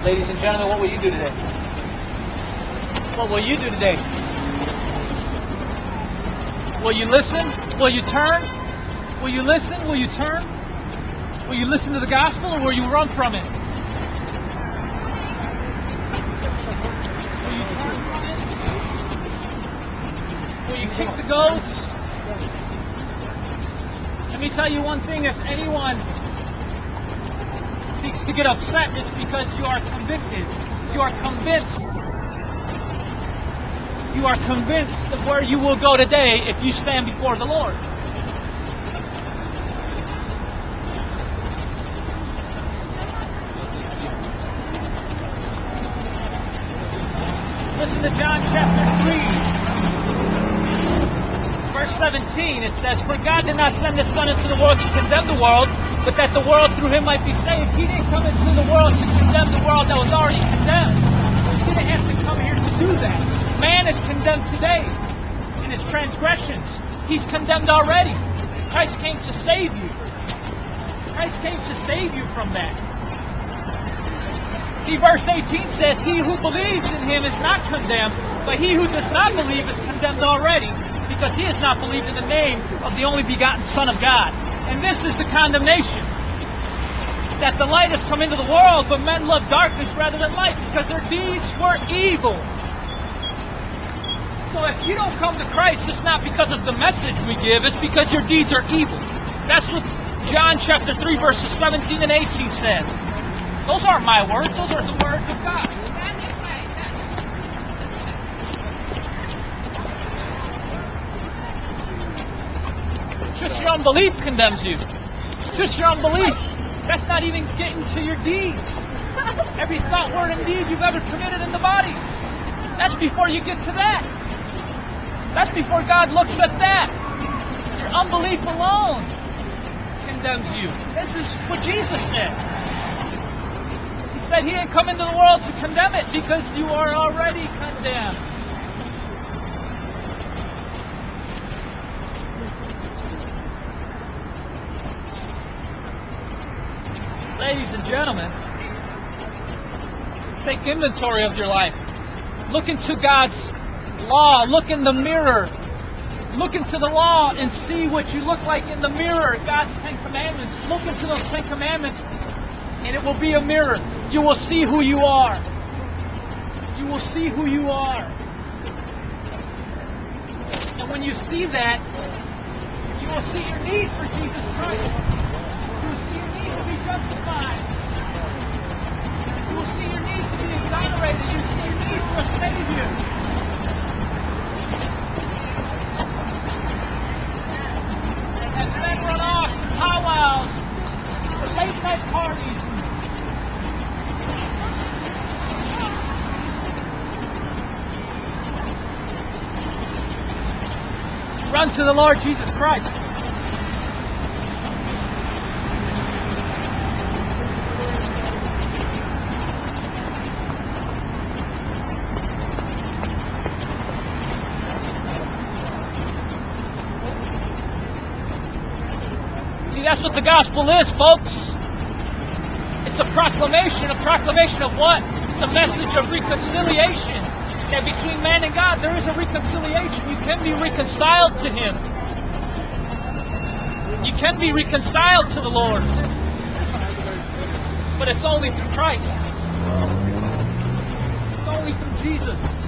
Ladies and gentlemen, what will you do today? What will you do today? Will you listen? Will you turn? Will you listen? Will you turn? Will you listen to the gospel, or will you run from it? Will you turn from it? Will you kick the goats? Let me tell you one thing, if anyone seeks to get upset, it's because you are convicted. You are convinced. You are convinced of where you will go today if you stand before the Lord. Listen to John chapter 3, verse 17. It says, "For God did not send His Son into the world to condemn the world, but that the world through Him might be saved." He didn't come into the world to condemn the world that was already condemned. He didn't have to come here to do that. Man is condemned today in his transgressions. He's condemned already. Christ came to save you. Christ came to save you from that. See, verse 18 says, "He who believes in Him is not condemned, but he who does not believe is condemned already, because he has not believed in the name of the only begotten Son of God." And this is the condemnation, that the light has come into the world, but men love darkness rather than light, because their deeds were evil. So if you don't come to Christ, it's not because of the message we give, it's because your deeds are evil. That's what John chapter 3 verses 17 and 18 says. Those aren't my words, those are the words of God. Just your unbelief condemns you. Just your unbelief. That's not even getting to your deeds. Every thought, word, and deed you've ever committed in the body. That's before you get to that. That's before God looks at that. Your unbelief alone condemns you. This is what Jesus said. He said He didn't come into the world to condemn it, because you are already condemned. Ladies and gentlemen, take inventory of your life. Look into God's law. Look in the mirror. Look into the law and see what you look like in the mirror. God's 10 Commandments. Look into those 10 Commandments, and it will be a mirror. You will see who you are. You will see who you are. And when you see that, you will see your need for Jesus Christ. You will see your need to be justified. You will see your need to be exonerated. You will see your need for a Savior. As men run off to powwows, to late night parties, run to the Lord Jesus Christ. See, that's what the gospel is, folks. It's a proclamation of what? It's a message of reconciliation. That between man and God, there is a reconciliation. You can be reconciled to Him. You can be reconciled to the Lord. But it's only through Christ. It's only through Jesus.